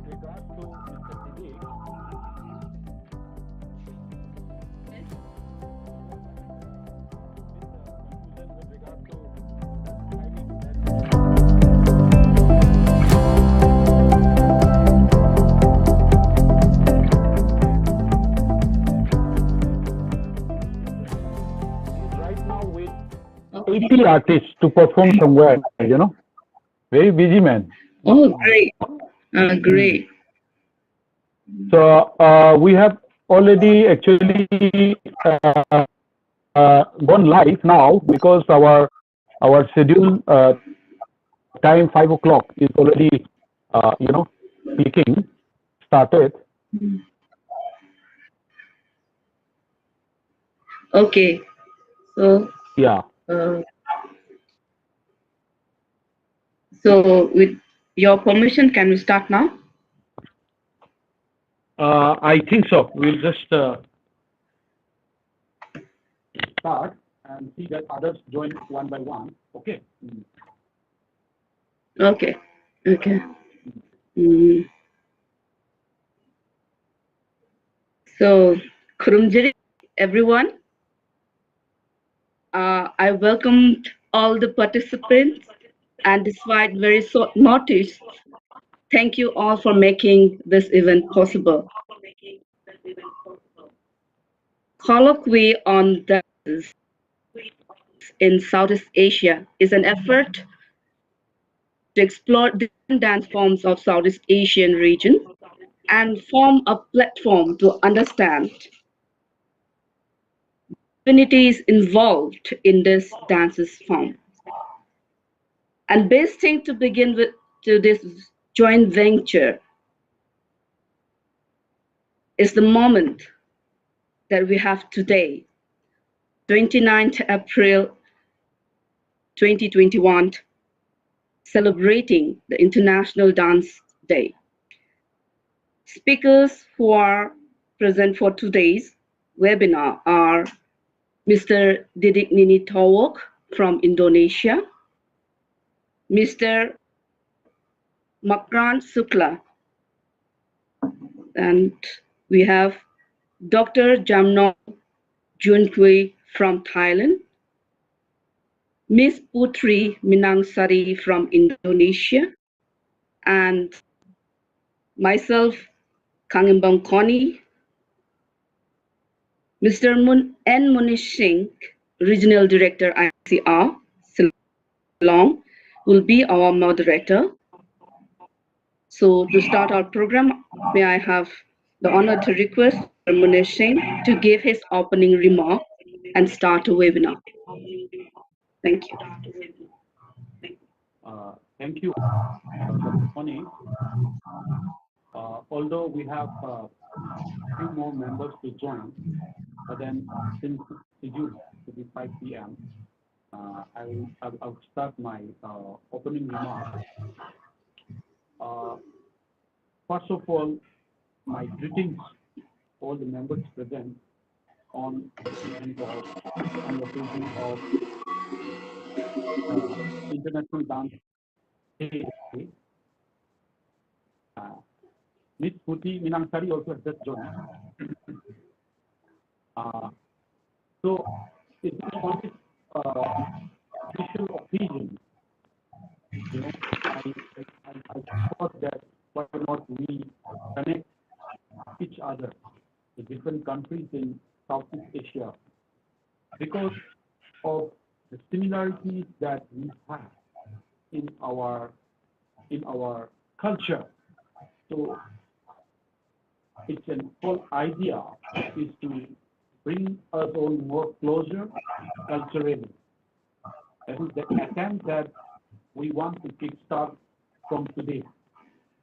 regard to Mr. Siddiq, with the confusion with regard to timing that right now with 80 artists to perform somewhere, very busy man. Oh, great. Mm. Great. So we have already actually gone live now because our schedule time 5 o'clock is already peaking started. Okay. So, Yeah. uh, so with your permission, can we start now? I think so. We'll just start and see that others join one by one. Okay. Okay. Okay. Mm. So, Kurumjiri, everyone. I welcomed all the participants, and despite very short notice, thank you all for making this event possible. Colloquy on dances in Southeast Asia is an effort to explore different dance forms of Southeast Asian region and form a platform to understand divinities involved in this dances form. And best thing to begin with to this joint venture is the moment that we have today, 29th April 2021, celebrating the International Dance Day. Speakers who are present for today's webinar are Mr. Didik Nini Towok from Indonesia, Mr. Makran Sukla, and we have Dr. Jamnong Junkui from Thailand, Miss Putri Minangsari from Indonesia, and myself, Kangembang Koni, Mr. N. Munish Singh, Regional Director ICR, Ceylon, will be our moderator. So to start our program, may I have the honor to request Mr. Munish Singh to give his opening remark and start the webinar. Thank you. Thank you, Dr. Pony. Although we have few more members to join, but then since it's scheduled to be 5 p.m., I'll start my opening remarks. First of all, my greetings all the members present on the occasion of International Dance Day. Miss Puti Minangsari also has just joined. So it's on this special occasion, I thought that why not we connect each other, the different countries in Southeast Asia, because of the similarities that we have in our culture. So it's an whole idea is to bring us all more closer culturally. That is the attempt that we want to kickstart from today.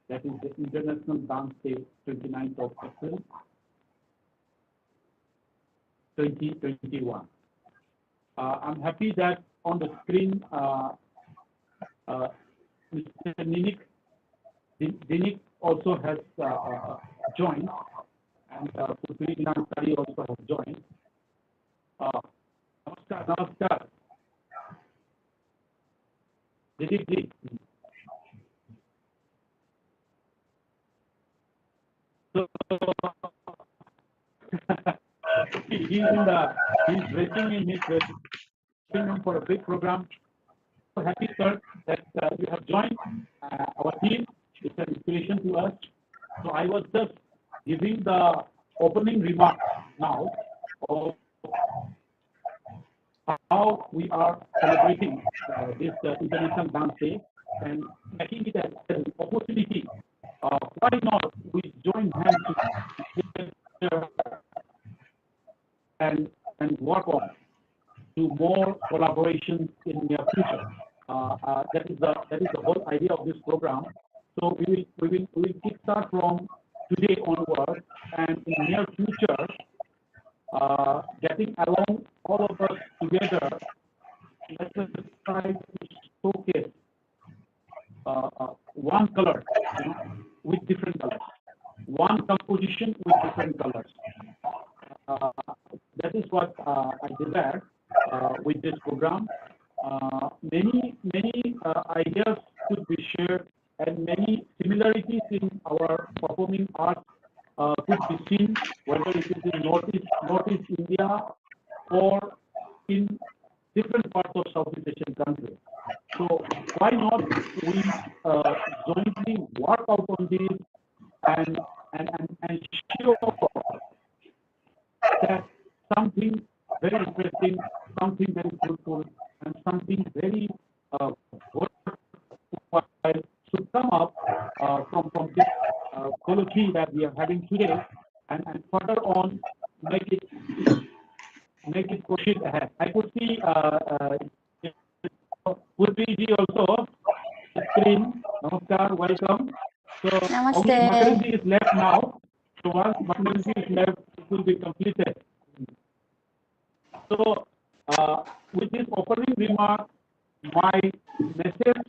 That is the International Dance Day, 29th of April, 2021. I'm happy that on the screen, Mr. Dinik also has joined, and Putri Nansari also has joined. Namaskar. Dinik ji. So he's dressing in his dressing room for a big program. So happy, sir, that you have joined our team. It's an inspiration to us. So I was just giving the opening remarks now of how we are celebrating this International Dance Day and making it as an opportunity. Why not we join hands together and work on to more collaboration in the near future. That is the whole idea of this program. So we will kickstart from today onward, and in the near future, getting along all of us together. Let us try to showcase one color, with different colors, one composition with different colors. That is what I desire with this program. Many ideas could be shared, and many similarities in our performing arts could be seen, whether it is in Northeast India or in different parts of Southeast Asian countries. So why not we jointly work out on this and show that something very interesting, something very fruitful, and something very worthwhile should come up from this colloquy that we are having today, and further on make it proceed ahead. I could see Purvi also screen. Namaskar, welcome. So only Makaranji is left now. So once Makaranji is left, it will be completed. So with this opening remark, my message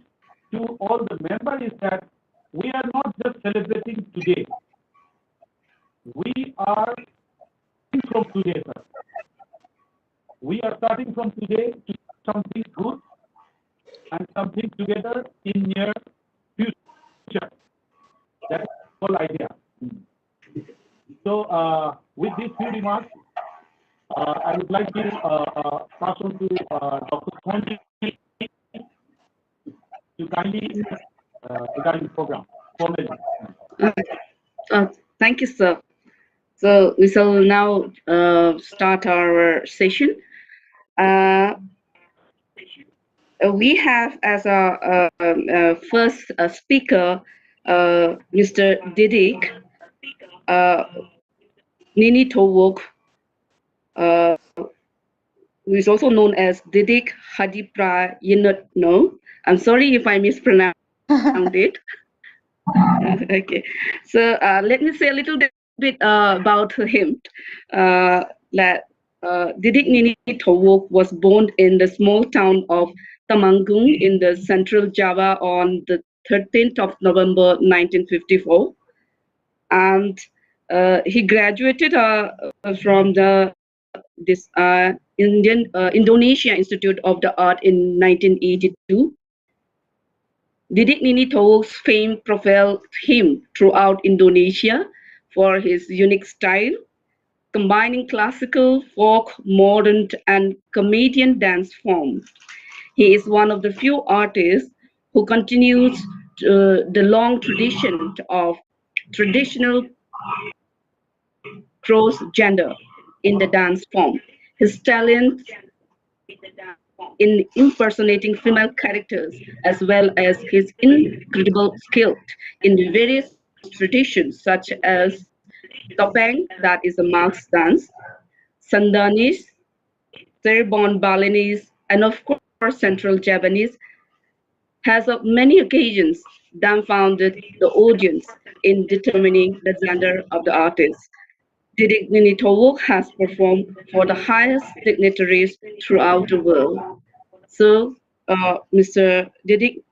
to all the members is that we are not just celebrating today. We are starting from today, sir. We are starting from today to something good and something together in near future. That's the whole idea. So with these few remarks, I would like to pass on to Dr. Thonji to kindly regarding the program. Thank you, sir. So we shall now start our session. We have as our first speaker Mr. Didik Nini Towok, who is also known as Didik Hadipra Yinutno. I'm sorry if I mispronounced it. Okay, so let me say a little bit about him. That Didik Nini Towok was born in the small town of Temanggung in the central Java on the 13th of November 1954, and he graduated from the Indonesia Institute of the Art in 1982. Didik Nini Towok's fame propelled him throughout Indonesia for his unique style, combining classical, folk, modern, and comedian dance forms. He is one of the few artists who continues the long tradition of traditional cross-gender in the dance form. His talent in impersonating female characters, as well as his incredible skill in the various traditions such as topeng, that is a mask dance, Sandanese, Cirebon Balinese, and of course Central Javanese, has on many occasions dumbfounded the audience in determining the gender of the artist. Didik Nini Towok has performed for the highest dignitaries throughout the world. So, Mr. Didik,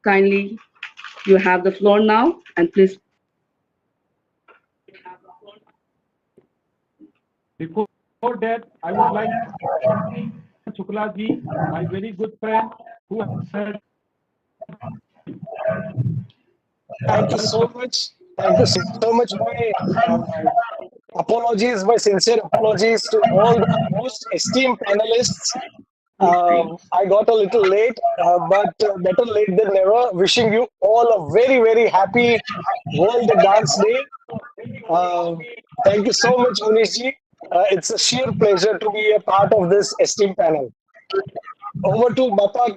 kindly, you have the floor now, and please. Before that, I would like Chuklaji, my very good friend, who has. Thank you so much. Thank you so much. My sincere apologies to all the most esteemed panelists. I got a little late, but better late than never. Wishing you all a very, very happy World Dance Day. Thank you so much, Munishji. It's a sheer pleasure to be a part of this esteemed panel. Over to Bapa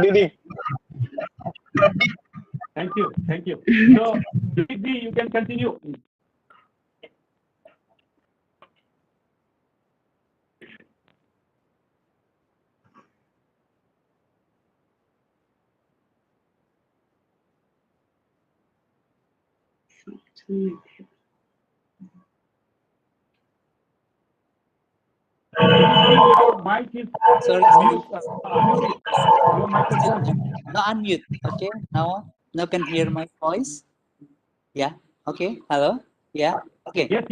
Didi. Thank you. Thank you. So, Didi, you can continue. Your mic is Sorry. unmuted. Your microphone. No, unmute. Okay, now can hear my voice. Yeah. Okay. Hello. Yeah. Okay. Yes.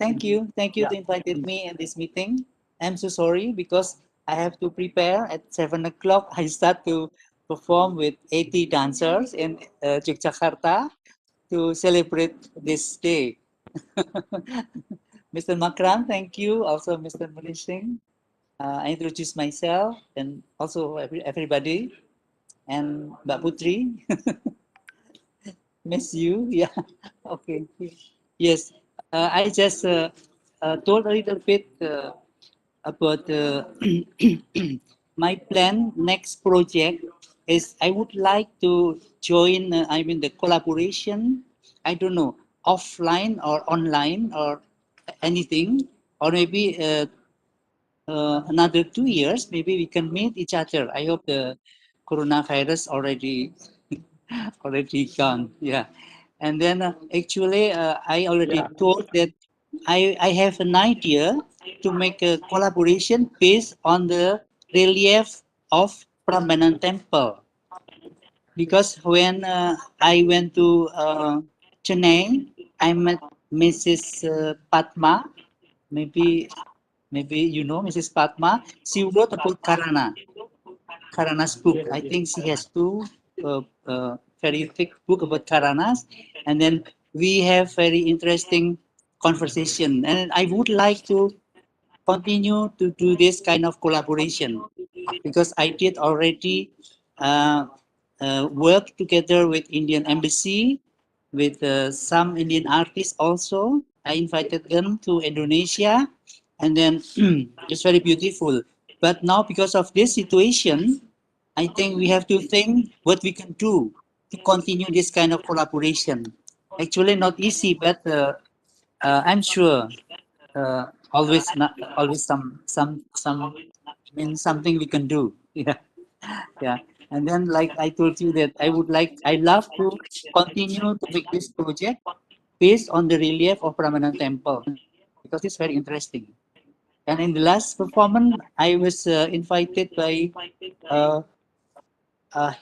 Thank you. Yeah. To invited me in this meeting. I'm so sorry because I have to prepare at 7 o'clock. I start to perform with 80 dancers in Yogyakarta to celebrate this day. Mr. Makram, thank you. Also, Mr. Munishing. I introduce myself and also everybody. And Mbak Putri, miss you. Yeah. Okay. Yes. I just told a little bit about my plan. Next project is I would like to join. The collaboration. I don't know, offline or online or anything, or maybe another 2 years. Maybe we can meet each other. I hope the coronavirus already gone. Yeah. And then actually, I already told that I have an idea to make a collaboration based on the relief of Prambanan Temple. Because when I went to Chennai, I met Mrs. Padma. Maybe you know Mrs. Padma. She wrote about Karana's book. I think she has two very thick book about Karanas, and then we have very interesting conversation. And I would like to continue to do this kind of collaboration because I did already work together with Indian Embassy, with some Indian artists also. I invited them to Indonesia, and then it's very beautiful. But now, because of this situation, I think we have to think what we can do to continue this kind of collaboration. Actually, not easy, but I'm sure always means something we can do. Yeah, yeah. And then, like I told you, that I love to continue to make this project based on the relief of Prambanan Temple because it's very interesting. And in the last performance, I was invited by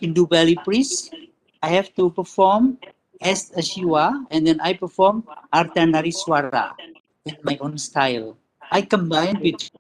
Hindu Valley priest. I have to perform as a Shiva, and then I perform Ardhanariswara in my own style. I combine between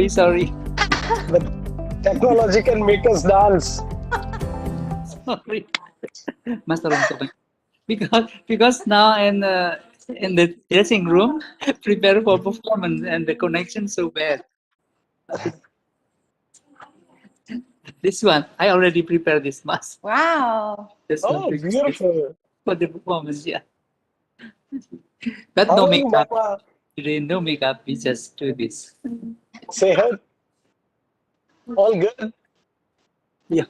Sorry. The technology can make us dance. Sorry. Mas tolong coba. Because now in the dressing room, prepare for performance and the connection so bad. This one, I already prepared this mask. Wow. This Oh, one beautiful. for the performance, yeah. But How no are you, makeup. Bapa? Today, no makeup. We just do this. Say hi. All good? Yeah.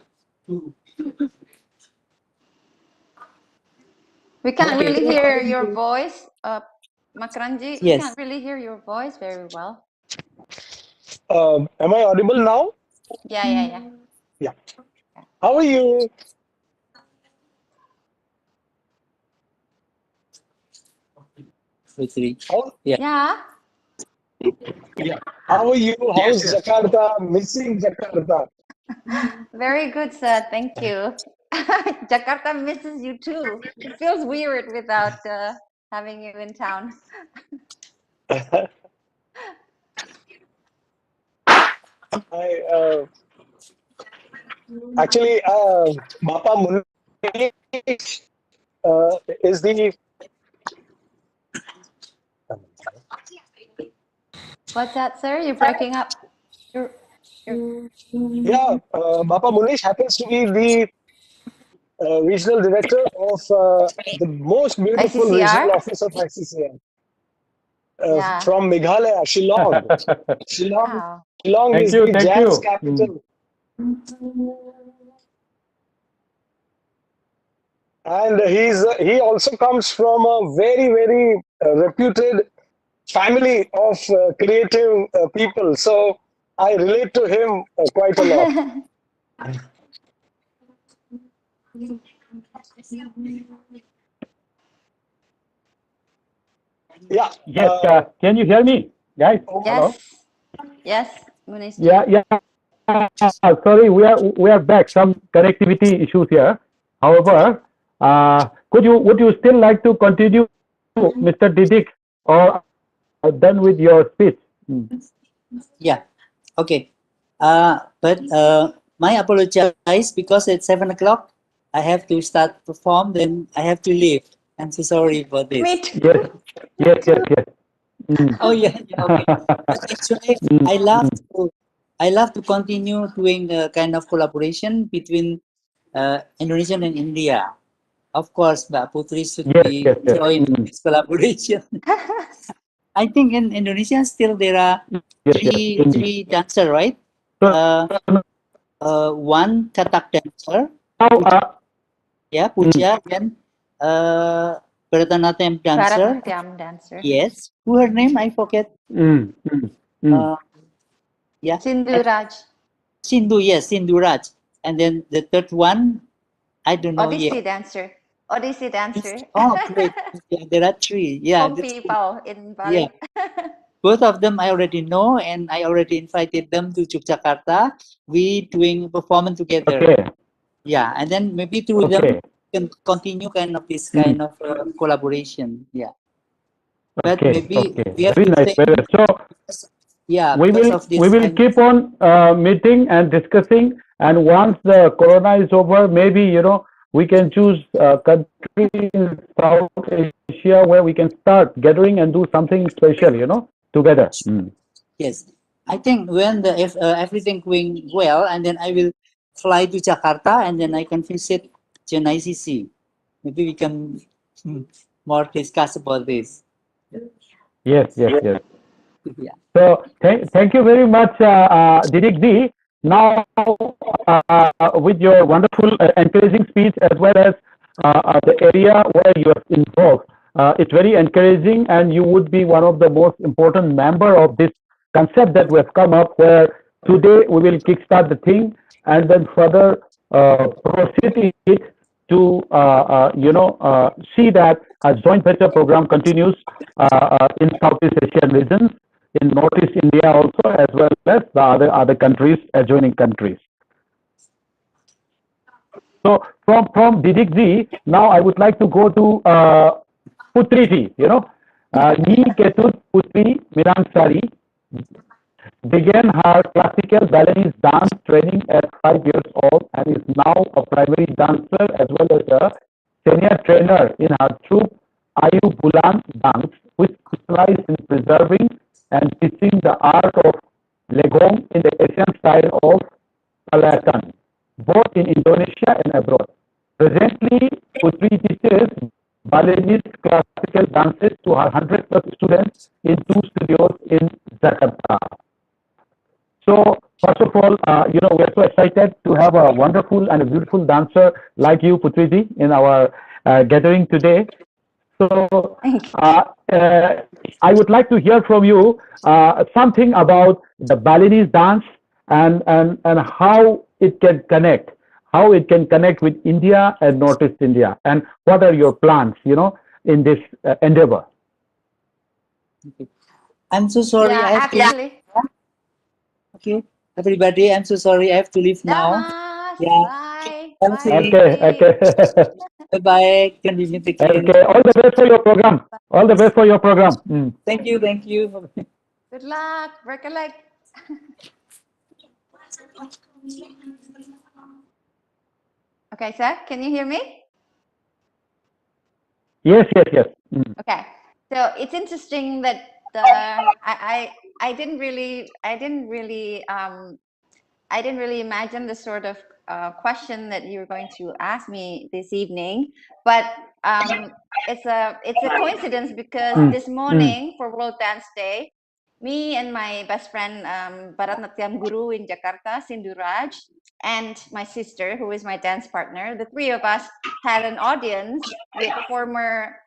We can't Okay. really hear your voice, Makranji. We Yes. can't really hear your voice very well. Am I audible now? Yeah. Yeah. How are you? Two, three. How, Yeah. yeah. How are you? How's Jakarta? Missing Jakarta. Very good, sir. Thank you. Jakarta misses you too. It feels weird without having you in town. I actually Bapa Munish is the What's that, sir? You're breaking up. You're Bapa Munish happens to be the regional director of the most beautiful regional ICCR? office of ICCM Yeah. from Meghalaya, Shillong. Wow. Shillong Thank is you, the thank jazz you. capital. And he also comes from a very reputed family of creative people. So I relate to him quite a lot. Yeah. Yes, can you hear me, guys? Hello? Yes, Munish. Yeah. Sorry, we are back. Some connectivity issues here. However, would you still like to continue, Mr. Didik, or are done with your speech? Yeah. Okay. But my apologize because it's 7 o'clock. I have to start perform. Then I have to leave. I'm so sorry for this. Me too. Yes. Oh yeah. Okay. But actually, I love to continue doing the kind of collaboration between Indonesia and India. Of course, Mbak Putri should be joined in this collaboration. I think in Indonesia still there are three dancer, right? One Katak dancer, Puja, then Bharatanatyam dancer. Bharatanatyam dancer. Yes, who her name I forget. Yeah. Sindhu Raj. And then the third one, I don't know yet. Odyssey dancer. Oh, great. Yeah, there are three. Yeah. Four people in Bali. Yeah. Both of them I already know, and I already invited them to Yogyakarta. We doing performance together. Okay. Yeah, and then maybe through them we can continue kind of this kind of collaboration. Yeah. But maybe we have very to nice. Very nice. So yeah, we will keep on meeting and discussing, and once the corona is over, maybe we can choose a country in South Asia where we can start gathering and do something special, together. Yes, I think when the if everything going well, and then I will fly to Jakarta, and then I can visit GNICC. Maybe we can more discuss about this. Yes. Yeah. So thank you very much, Didik Ji. Now, with your wonderful encouraging speech, as well as the area where you are involved, it's very encouraging, and you would be one of the most important member of this concept that we have come up, where today we will kickstart the thing and then further proceed it to see that a joint venture program continues in Southeast Asian regions, in Northeast India also, as well as the other countries, adjoining countries. So from Didik Ji, now I would like to go to Putri Ji. Ni Ketut Putri Miransari began her classical Balinese dance training at 5 years old and is now a primary dancer as well as a senior trainer in her troupe Ayu Bulan Dance, which specializes in preserving and teaching the art of legong in the Asian style of Palayakan, both in Indonesia and abroad. Presently, Putri teaches Balinese classical dances to her 100 plus students in 2 studios in Jakarta. So, first of all, we're so excited to have a wonderful and a beautiful dancer like you, Putriji, in our gathering today. So, I would like to hear from you something about the Balinese dance and how it can connect, with India and Northeast India, and what are your plans, in this endeavor. Okay. I'm so sorry. Yeah, I have actually. Okay, everybody, I'm so sorry. I have to leave now. Damas, Yeah. bye. Thank Bye, you. Okay. Bye bye. Continue to Okay. All the best for your program. All the best for your program. Thank you. Thank you. Good luck. Recollect. Okay, sir, can you hear me? Yes. Okay, so it's interesting that I didn't really imagine the sort of question that you're going to ask me this evening, but it's a coincidence because this morning for World Dance Day, me and my best friend Bharatnatyam Guru in Jakarta, Sinduraj, and my sister, who is my dance partner, the 3 of us had an audience with former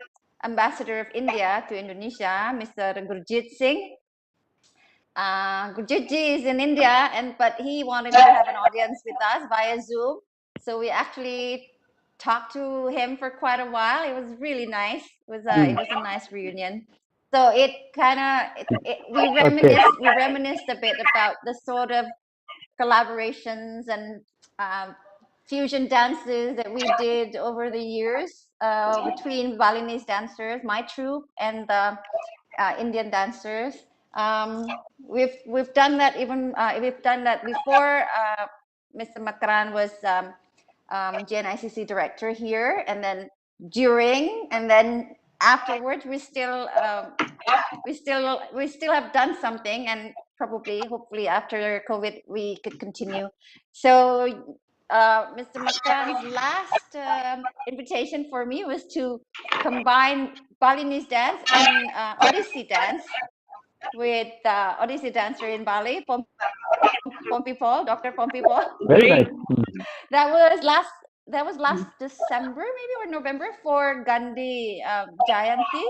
ambassador of India to Indonesia, Mr. Gurjit Singh. Gurjit ji is in India, but he wanted to have an audience with us via Zoom. So we actually talked to him for quite a while. It was really nice. It was a nice reunion. So it kind of we reminisced a bit about the sort of collaborations and fusion dances that we did over the years between Balinese dancers, my troupe, and the Indian dancers. We've done that before. Mr. Makran was GNICC director here, and then during, and then afterwards, we still have done something, and probably, hopefully, after COVID, we could continue. So, Mr. Makran's last invitation for me was to combine Balinese dance and Odissi dance with Odissi dancer in Bali, Pompipol, Dr. Pompipol. Very nice. That was last December, maybe, or November, for Gandhi Jayanti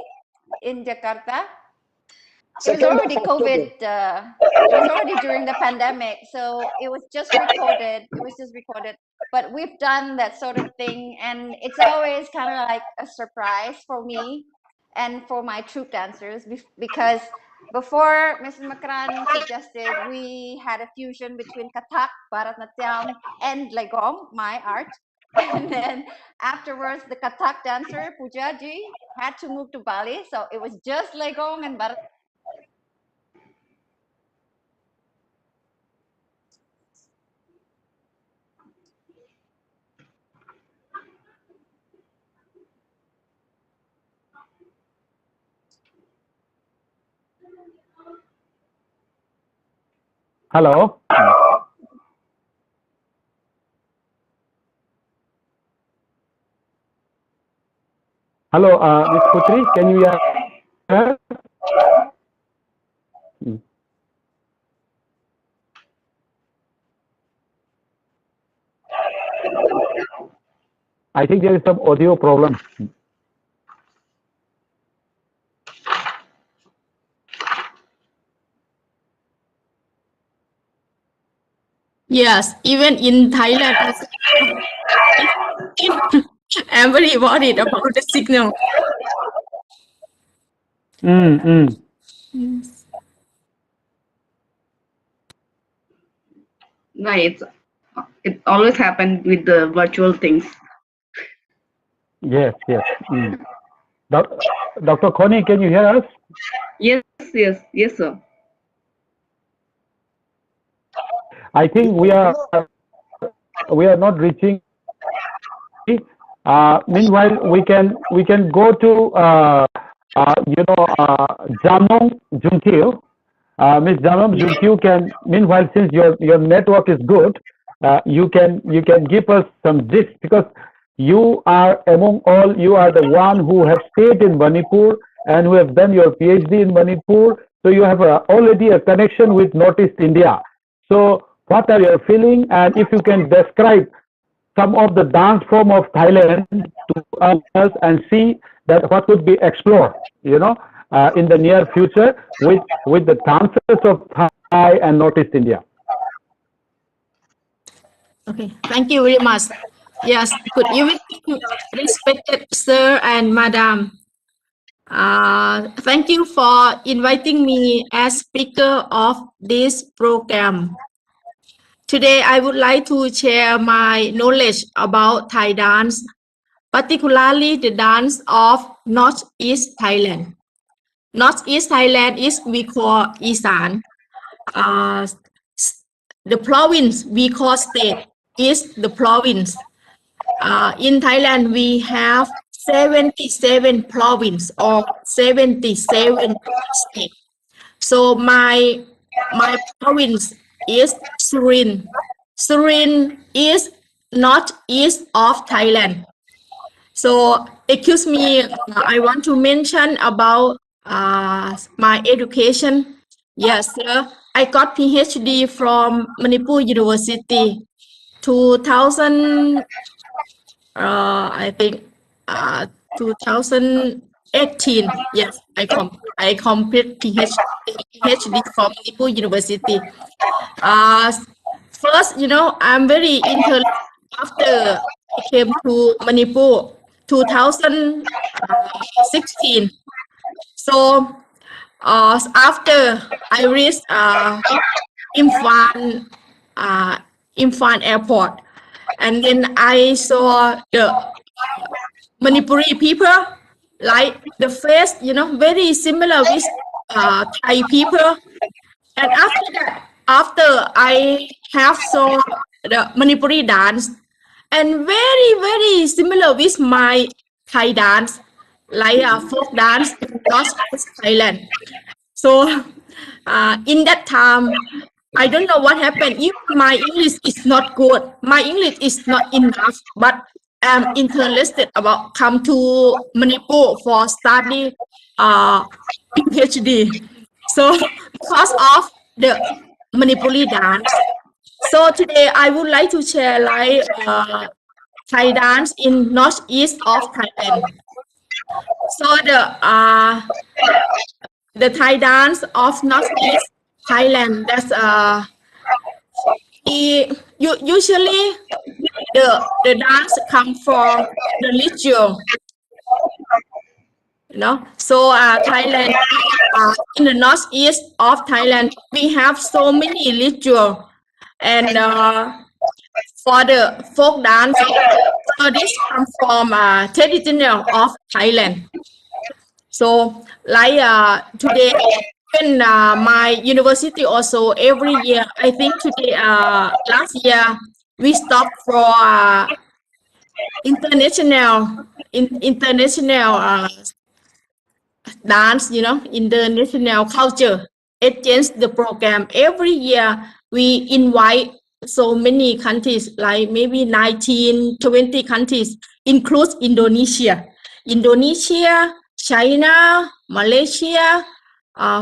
in Jakarta. It was already COVID. It was already during the pandemic, so it was just recorded. But we've done that sort of thing, and it's always kind of like a surprise for me and for my troupe dancers, because before Mrs. Makran suggested, we had a fusion between Kathak, Bharatnatyam, and Legong, my art. And then afterwards, the Kathak dancer, Pujaji, had to move to Bali. So it was just Legong and Bharat. Hello. Hello, Ms. Putri, can you hear? I think there is some audio problem. Yes, even in Thailand, I'm very worried about the signal. Yes. Right. It always happened with the virtual things. Yes. Dr. Connie, can you hear us? Yes, sir. I think we are not reaching. Meanwhile, we can go to Jamong Jungkyu. Miss Jamong Jungkyu can. Meanwhile, since your network is good, you can give us some gist, because you are among all. You are the one who have stayed in Manipur and who have done your PhD in Manipur. So you have already a connection with Northeast India. So what are your feeling, and if you can describe some of the dance form of Thailand to us and see that what could be explored, in the near future with the dances of Thai and Northeast India. Okay, thank you very much. Yes, good evening, respected sir and madam. Thank you for inviting me as speaker of this program. Today, I would like to share my knowledge about Thai dance, particularly the dance of Northeast Thailand. Northeast Thailand is we call Isan. Uh, the province we call state is the province. In Thailand, we have 77 province or 77 states. So my province is Surin. Surin is northeast of Thailand. So excuse me, I want to mention about my education. Yes, sir. I got PhD from Manipur University 2000, I think 2018. Yes, I complete PhD from Manipur University. First, I'm very interested after I came to Manipur 2016. So after I reached Imphal, Imphal airport, and then I saw the Manipuri people, like the face, very similar with Thai people. And after that, after I have saw the Manipuri dance, and very, very similar with my Thai dance, like a folk dance in North Thailand. So in that time, I don't know what happened. If my English is not good, my English is not enough, but I'm interested about come to Manipur for study PhD. So because of the Manipuri dance. So today I would like to share like Thai dance in northeast of Thailand. So the Thai dance of northeast Thailand. That's usually the dance come from the religion. So Thailand, in the northeast of Thailand, we have so many religion, and for the folk dance, so this comes from traditional of Thailand. So like today, in my university also every year, I think today last year we stopped for international dance, international culture. It changed the program. Every year we invite so many countries, like maybe 19, 20 countries, includes Indonesia, China, Malaysia,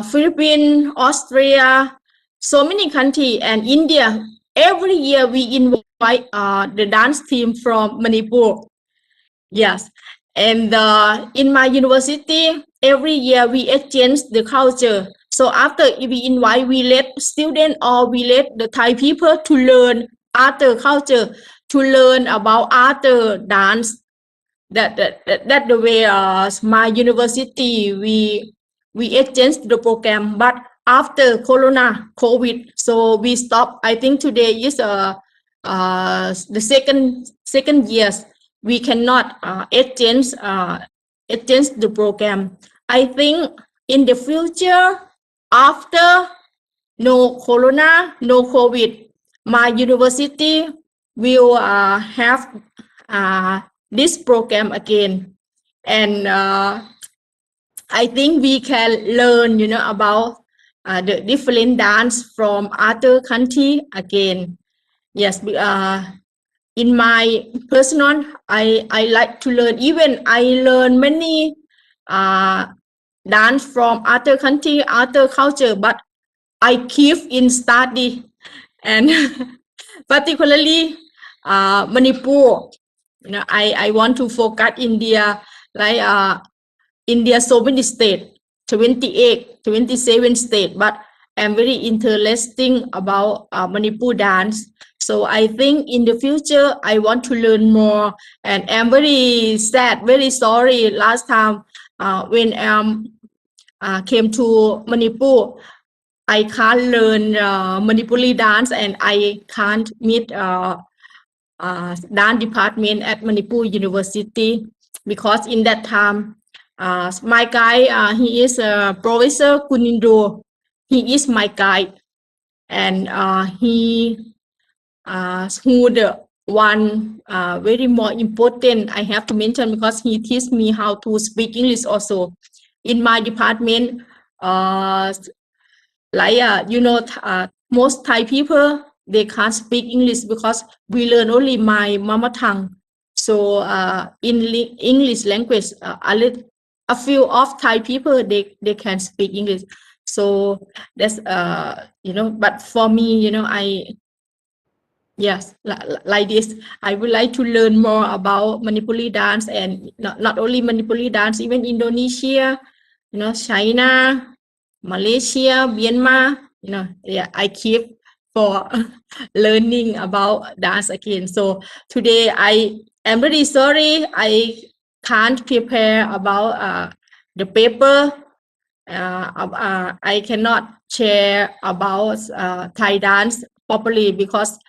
Philippines, Austria, so many countries, and India. Every year we invite the dance team from Manipur. Yes, and in my university, every year we exchange the culture. So after we invite, we let students or we let the Thai people to learn other culture, to learn about other dance. That the way my university we exchange the program. But after COVID, so we stop. I think today is the second years we cannot exchange the program. I think in the future, after no corona, no COVID, my university will have this program again. And I think we can learn, about the different dance from other country again. Yes, in my personal, I like to learn. Even I learn many dance from other country, other culture, but I keep in study, and particularly Manipur. I want to focus India, like India so many states, 28, 27 states, but I'm very interesting about Manipur dance. So I think in the future, I want to learn more, and I'm very sad, very sorry last time when came to Manipur, I can't learn Manipuri dance, and I can't meet dance department at Manipur University, because in that time, my guy, he is Professor Kunindo. He is my guide, and he who the one very more important I have to mention, because he teach me how to speak English also. In my department, most Thai people, they can't speak English because we learn only my mama tongue. So in English language, a few of Thai people, they can speak English. So that's but for me, yes, like this, I would like to learn more about Manipuri dance, and not only Manipuri dance, even Indonesia, China, Malaysia, Myanmar, I keep for learning about dance again. So today I am very sorry I can't prepare about the paper. I cannot share about Thai dance properly, because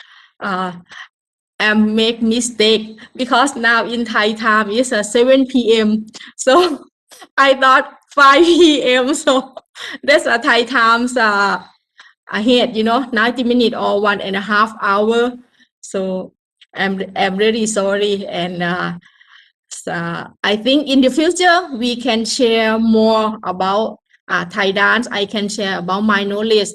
I make mistake, because now in Thai time is 7 p.m. So I thought 5 p.m. So that's a Thai times ahead, 90 minutes or 1.5 hours. So I'm really sorry, and I think in the future we can share more about Thai dance. I can share about my knowledge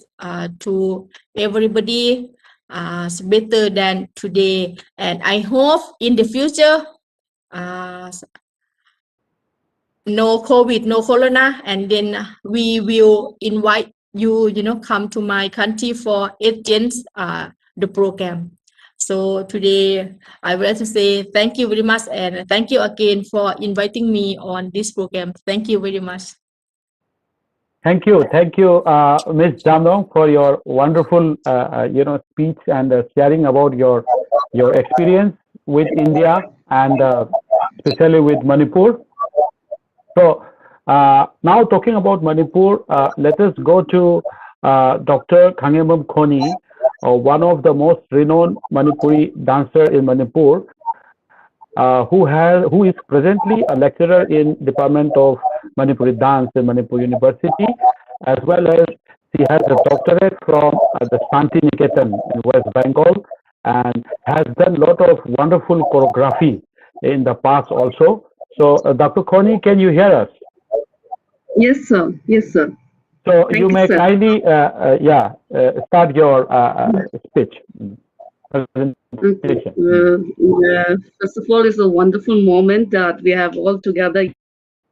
to everybody better than today, and I hope in the future no COVID, no corona, and then we will invite you, come to my country for agents the program. So today I would like to say thank you very much, and thank you again for inviting me on this program. Thank you very much. Thank you, Ms. Jamdong, for your wonderful, speech and sharing about your experience with India, and especially with Manipur. So now talking about Manipur, let us go to Dr. Khangemam Khoni, one of the most renowned Manipuri dancer in Manipur, who is presently a lecturer in Department of Manipuri Dance in Manipur University, as well as she has a doctorate from the Shanti Niketan in West Bengal, and has done a lot of wonderful choreography in the past also. So, Dr. Khoni, can you hear us? Yes, sir. Yes, sir. So you may kindly, start your speech. Okay. First of all, it's a wonderful moment that we have all together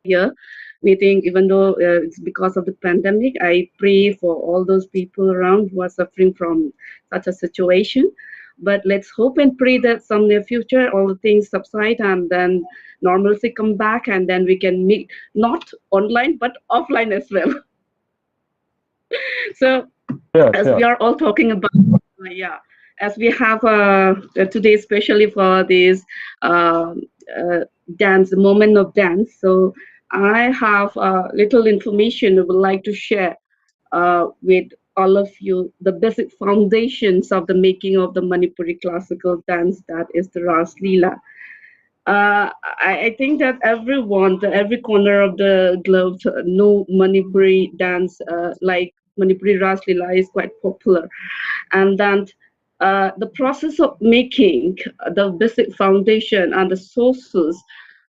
here meeting, even though it's because of the pandemic. I pray for all those people around who are suffering from such a situation. But let's hope and pray that some near future all the things subside, and then normalcy come back, and then we can meet not online but offline as well. So as we are all talking about, as we have today, especially for this dance, moment of dance. So I have little information I would like to share with all of you, the basic foundations of the making of the Manipuri classical dance, that is the Ras Leela. I think that every corner of the globe know Manipuri dance, like Manipuri Ras Leela is quite popular. And then the process of making the basic foundation and the sources,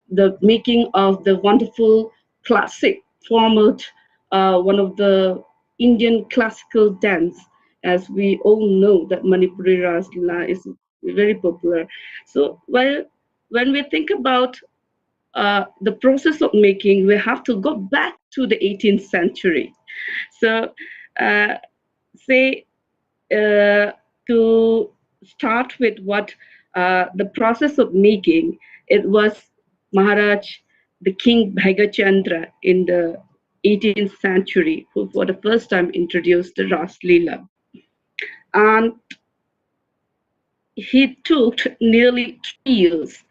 the making of the wonderful classic format, one of the Indian classical dance, as we all know that Manipuri Ras Leela is very popular. So when we think about the process of making, we have to go back to the 18th century. So, uh, say to start with what the process of making, it was Maharaj, the King Bhaigachandra in the 18th century, who for the first time introduced the Ras Leela. And he took nearly 3 years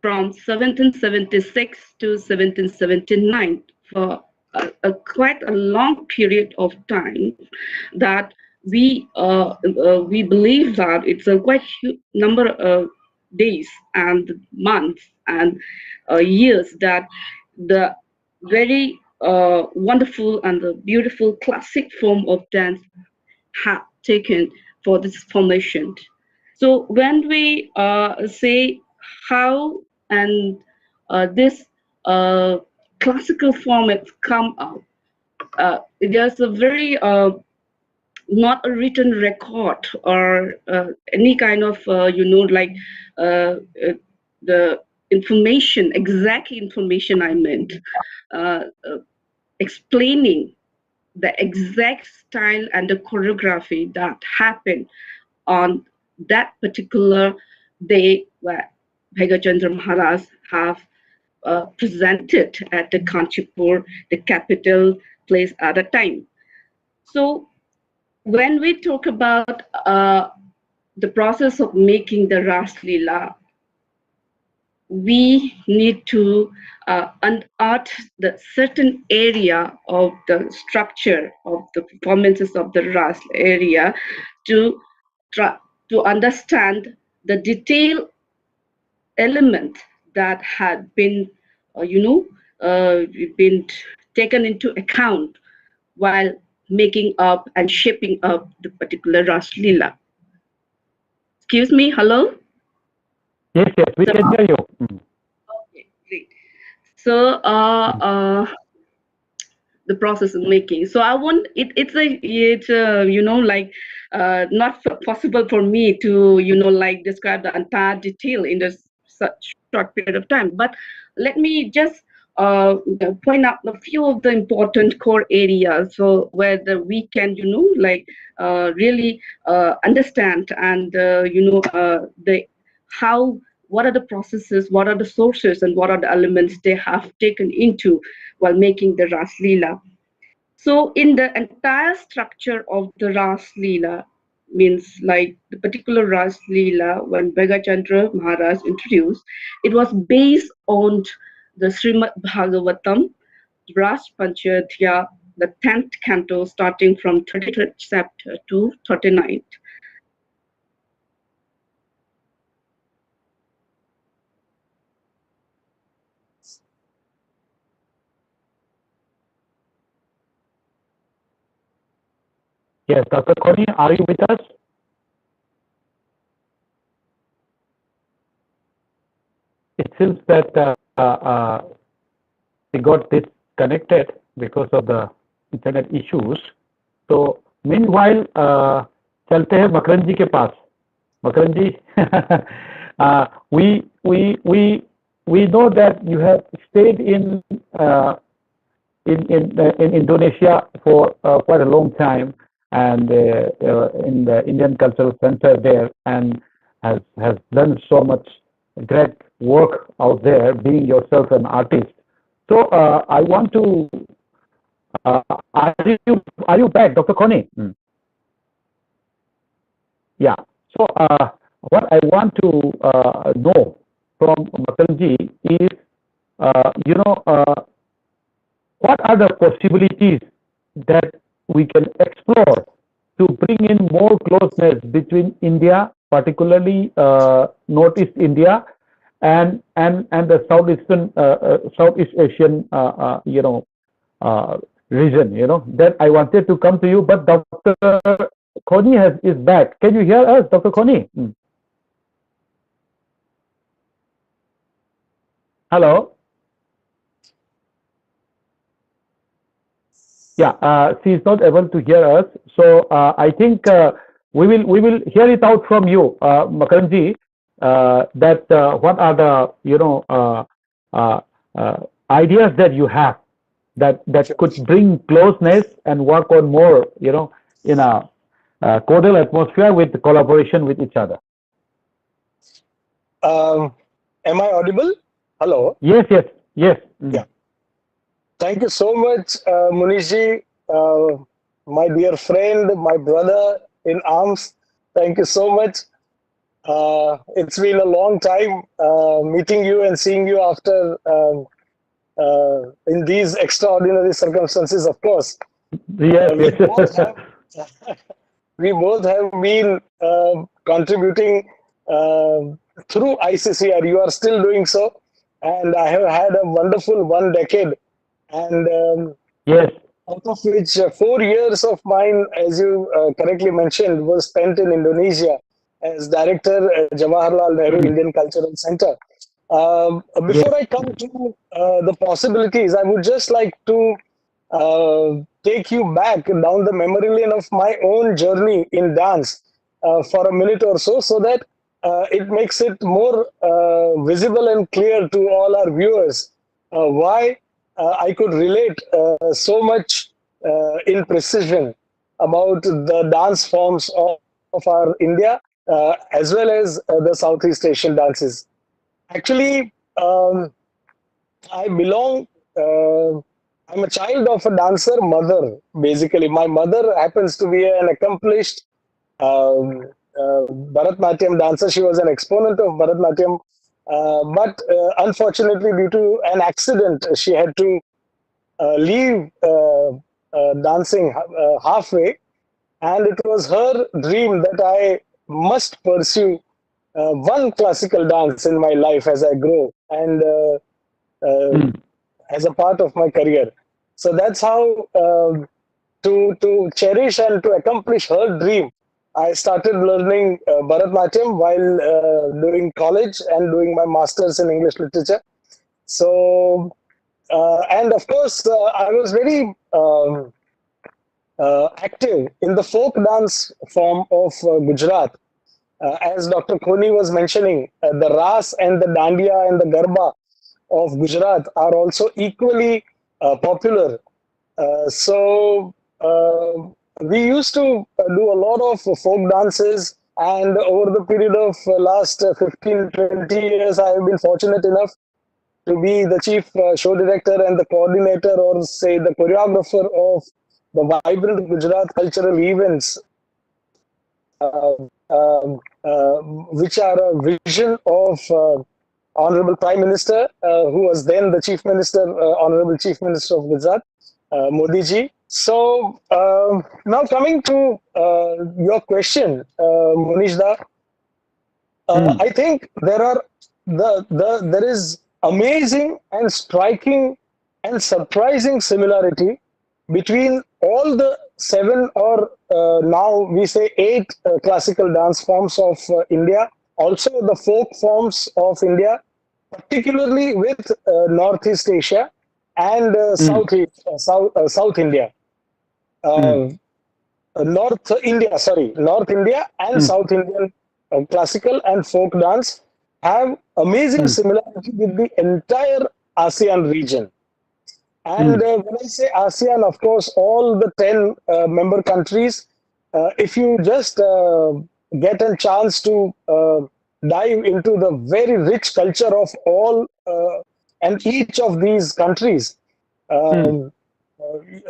from 1776 to 1779 for quite a long period of time that we believe that it's a quite huge number of days and months and years that the very wonderful and the beautiful classic form of dance have taken for this formation. So when we say how and this classical format come out, there's a very not a written record or any kind of like the information, exact information I meant, explaining the exact style and the choreography that happened on that particular day where Bhaigachandra Maharaj have presented at the Kanchipur, the capital place at the time. So when we talk about the process of making the Ras Leela, we need to unearth the certain area of the structure of the performances of the Ras area to try to understand the detailed element that had been, been taken into account while making up and shaping up the particular Ras Leela. Excuse me, hello? Yes, we can hear you. Okay, great. So the process of making. So I want it's like not possible for me to like describe the entire detail in this such short period of time. But let me just point out a few of the important core areas so where we can like really understand and the how what are the processes, what are the sources, and what are the elements they have taken into while making the Ras Leela. So in the entire structure of the Ras Leela, means like the particular Ras Leela when Bhaigachandra Maharaj introduced, it was based on the Srimad Bhagavatam, Ras Panchadhya, the 10th canto starting from 33rd chapter to 39th. Yes, Dr. Connie, are you with us? It seems that we got disconnected because of the internet issues. So meanwhile, चलते हैं मकरन जी के पास. Makaran ji, we know that you have stayed in Indonesia for quite a long time, and in the Indian Cultural Center there, and has done so much great work out there, being yourself an artist. So I want to, are you back, Dr. Connie? Yeah. So what I want to know from Makaranji is, what are the possibilities that we can explore to bring in more closeness between India, particularly Northeast India, and the Southeast Asian region. That I wanted to come to you, but Dr. Khoni is back. Can you hear us, Dr. Khoni? Hello. Yeah, she is not able to hear us. So I think we will hear it out from you, Makaranji, that what are the ideas that you have that could bring closeness and work on more, in a cordial atmosphere with collaboration with each other. Am I audible? Hello. Yes. Yeah. Thank you so much, Munishji, my dear friend, my brother in arms. Thank you so much. It's been a long time meeting you and seeing you after in these extraordinary circumstances, of course. Yes. We both have been contributing through ICCR. You are still doing so. And I have had a wonderful 1 decade. And yes, out of which 4 years of mine, as you correctly mentioned, was spent in Indonesia as director at Jawaharlal Nehru Indian Cultural Center. Before I come to the possibilities, I would just like to take you back down the memory lane of my own journey in dance for a minute or so that it makes it more visible and clear to all our viewers why I could relate so much in precision about the dance forms of our India as well as the Southeast Asian dances. Actually, I belong, I'm a child of a dancer mother, basically. My mother happens to be an accomplished Bharatnatyam dancer. She was an exponent of Bharatnatyam. But unfortunately, due to an accident, she had to leave dancing halfway. And it was her dream that I must pursue one classical dance in my life as I grow and as a part of my career. So that's how to cherish and to accomplish her dream, I started learning Bharatnatyam while doing college and doing my master's in English literature. So, and of course, I was very active in the folk dance form of Gujarat. As Dr. Khoni was mentioning, the Ras and the Dandiya and the Garba of Gujarat are also equally popular. So we used to do a lot of folk dances, and over the period of last 15, 20 years, I have been fortunate enough to be the chief show director and the coordinator, or say the choreographer of the Vibrant Gujarat cultural events, which are a vision of Honorable Prime Minister, who was then the Chief Minister, Honorable Chief Minister of Gujarat, Modi ji. So now coming to your question, Munishda, I think there is amazing and striking and surprising similarity between all the 7 or now we say 8 classical dance forms of India, also the folk forms of India, particularly with Northeast Asia and South India. North India and South Indian classical and folk dance have amazing similarity with the entire ASEAN region. And when I say ASEAN, of course, all the 10 member countries, if you just get a chance to dive into the very rich culture of all and each of these countries,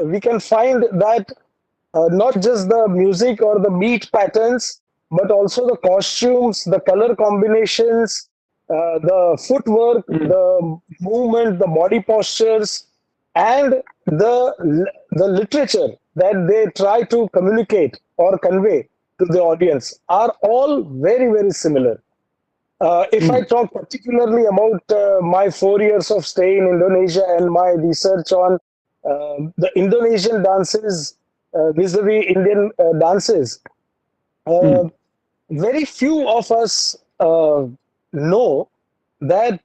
we can find that not just the music or the beat patterns, but also the costumes, the color combinations, the footwork, the movement, the body postures, and the literature that they try to communicate or convey to the audience are all very, very similar. If I talk particularly about my 4 years of stay in Indonesia and my research on the Indonesian dances vis-a-vis Indian dances, very few of us know that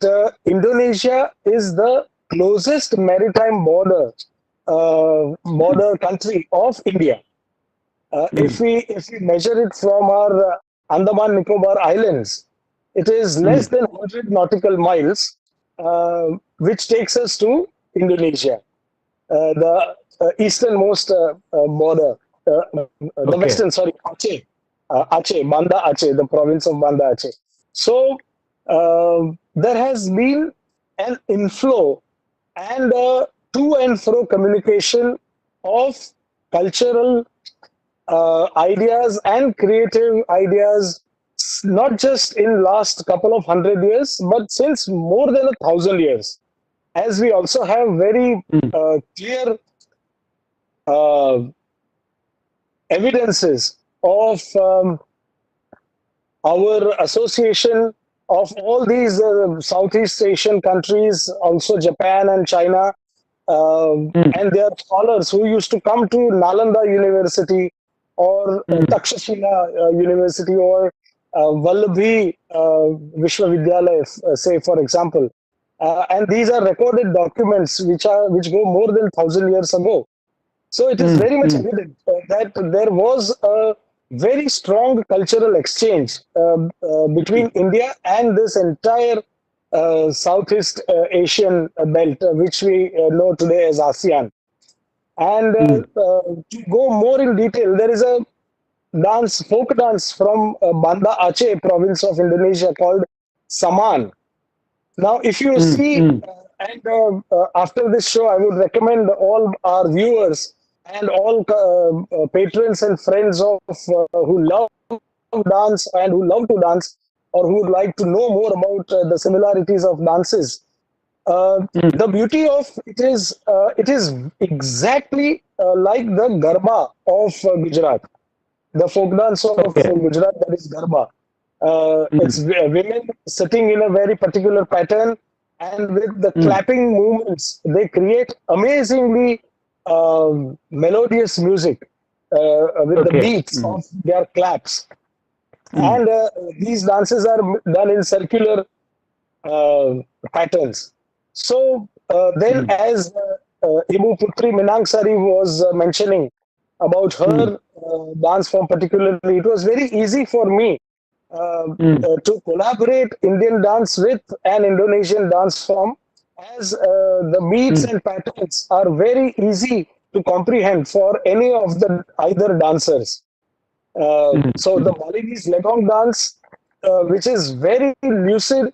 Indonesia is the closest maritime border country of India. If we measure it from our Andaman Nicobar Islands, it is less than 100 nautical miles, which takes us to Indonesia, the easternmost border, the western, sorry, Aceh, Banda Aceh, the province of Banda Aceh. So there has been an inflow and to and fro communication of cultural ideas and creative ideas, not just in last couple of 100 years, but since more than 1,000 years. As we also have very clear evidences of our association of all these Southeast Asian countries, also Japan and China, and there are scholars who used to come to Nalanda University or Takshashila University or Vallabhi Vishwavidyalaya, say for example, and these are recorded documents which go more than 1,000 years ago. So it is very much evident that there was a very strong cultural exchange between India and this entire Southeast Asian belt, which we know today as ASEAN. And to go more in detail, there is a folk dance from Banda Aceh province of Indonesia called Saman. Now, if you see, and after this show, I would recommend all our viewers and all patrons and friends of who love dance and who love to dance or who would like to know more about the similarities of dances. The beauty of it is exactly like the Garba of Gujarat, the folk dance of Gujarat, that is Garba. It's women sitting in a very particular pattern, and with the clapping movements, they create amazingly melodious music with the beats of their claps. And these dances are done in circular patterns. So then, as Ibu Putri Minangsari was mentioning about her dance form particularly, it was very easy for me to collaborate Indian dance with an Indonesian dance form, as the beats and patterns are very easy to comprehend for any of the either dancers. So the Balinese Legong dance, which is very lucid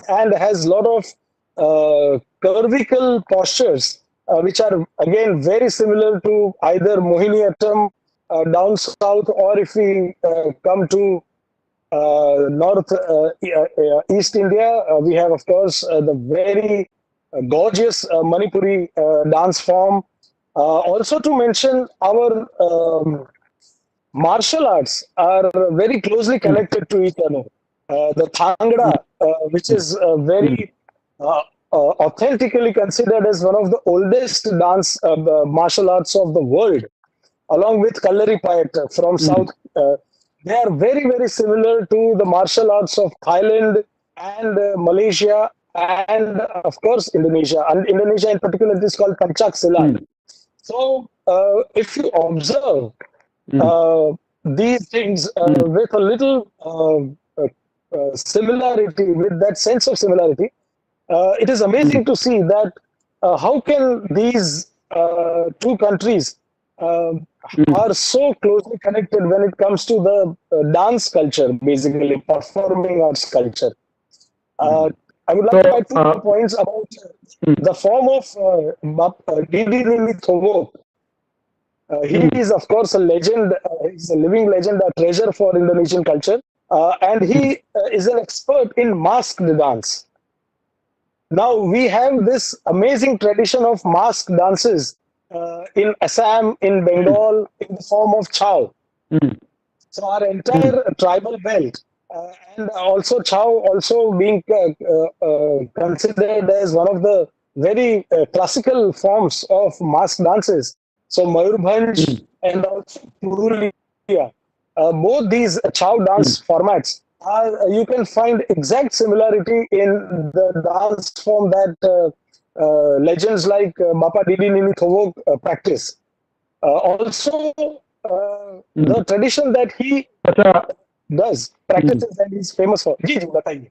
and has a lot of curvical postures, which are again very similar to either Mohiniyattam down south, or if we come to East India, we have, of course, the very gorgeous Manipuri dance form. Also to mention, our martial arts are very closely connected to each other. The Thangra, which is very authentically considered as one of the oldest dance martial arts of the world, along with Kallaripayat from South. They are very, very similar to the martial arts of Thailand and Malaysia and, of course, Indonesia. And Indonesia in particular, it is called Pencak Silat. So if you observe these things with a little similarity, with that sense of similarity, it is amazing to see that how can these two countries are so closely connected when it comes to the dance culture, basically performing arts culture. I would like to add 2 more points about the form of Didi Nili Thobok. He is, of course, a legend. He's a living legend, a treasure for Indonesian culture. And he is an expert in masked dance. Now, we have this amazing tradition of masked dances in Assam, in Bengal, in the form of Chow. So our entire tribal belt And also Chow also being considered as one of the very classical forms of mask dances. So Mayurbhanj and also Purulia, both these Chow dance formats are, you can find exact similarity in the dance form that legends like Bapa Didi Nini Thowok practice. Also, the tradition that he अच्छा, does practices and is famous for. जी जी बताइए.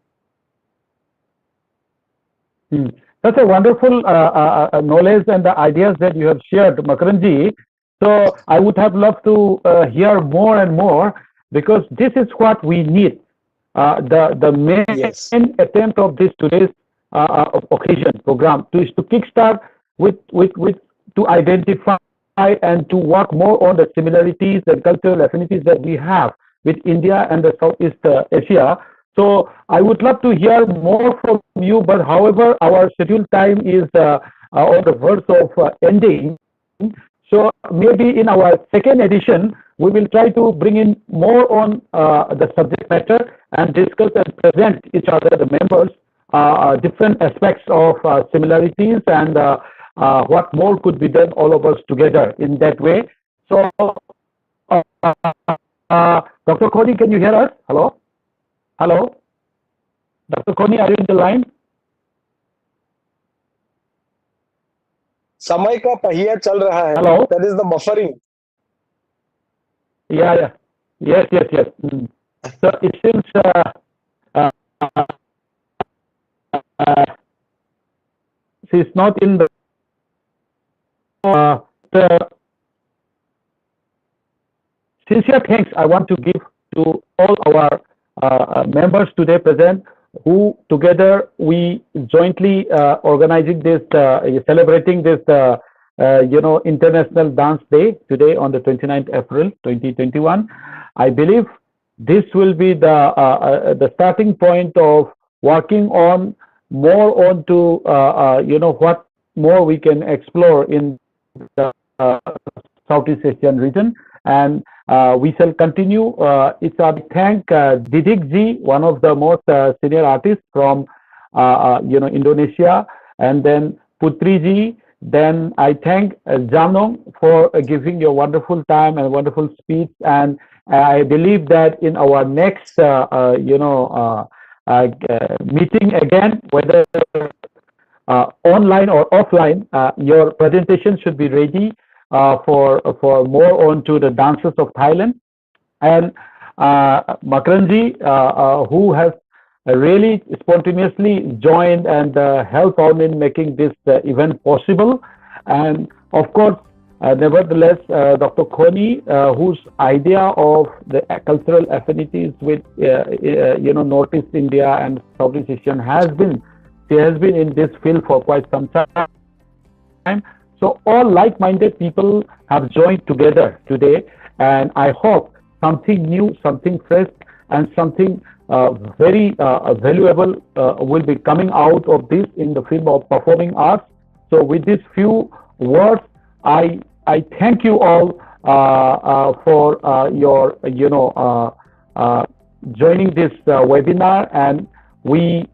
That's a wonderful knowledge and the ideas that you have shared, Makaranji. So I would have loved to hear more and more, because this is what we need. The main Yes. attempt of this today's occasion program is to kickstart with to identify and to work more on the similarities and cultural affinities that we have with India and the Southeast Asia. So I would love to hear more from you, but however, our scheduled time is on the verge of ending. So maybe in our second edition, we will try to bring in more on the subject matter and discuss and present each other, the members, different aspects of similarities and what more could be done all of us together in that way. So, Dr. Khoni, can you hear us? Hello? Hello? Dr. Khoni, are you in the line? समय का पहिया चल रहा है. Hello? That is the buffering. Yeah. Yes. So it seems she's not in the sincere thanks I want to give to all our members today present, who together we jointly organizing this, celebrating this, International Dance Day today on the 29th April 2021. I believe this will be the starting point of working on more on to what more we can explore in the Southeast Asian region, and we shall continue. It's a thank Didik ji, one of the most senior artists from Indonesia, and then Putri ji. Then I thank Jamnong for giving your wonderful time and wonderful speech, and I believe that in our next meeting again, whether online or offline, your presentation should be ready for more on to the dances of Thailand. And Makaranji, who has really spontaneously joined and helped out in making this event possible. And of course, nevertheless, Dr. Khoni, whose idea of the cultural affinities with Northeast India and Southeast Asian she has been in this field for quite some time. So all like-minded people have joined together today, and I hope something new, something fresh, and something very valuable will be coming out of this in the field of performing arts. So with these few words, I thank you all for your joining this webinar, and we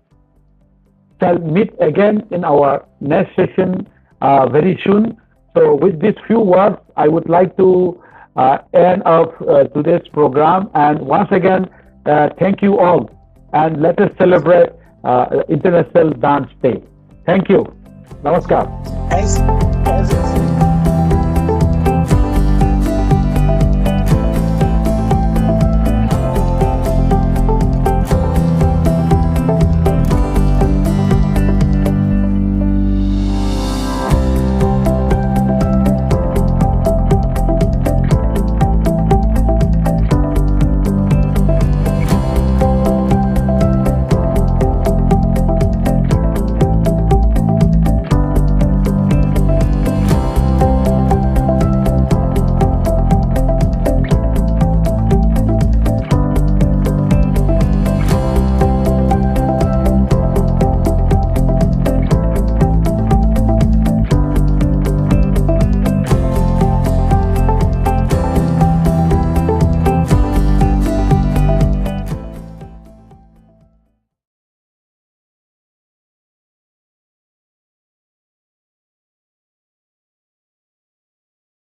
shall meet again in our next session very soon. So with these few words, I would like to end up today's program, and once again, thank you all, and let us celebrate International Dance Day. Thank you. Namaskar. As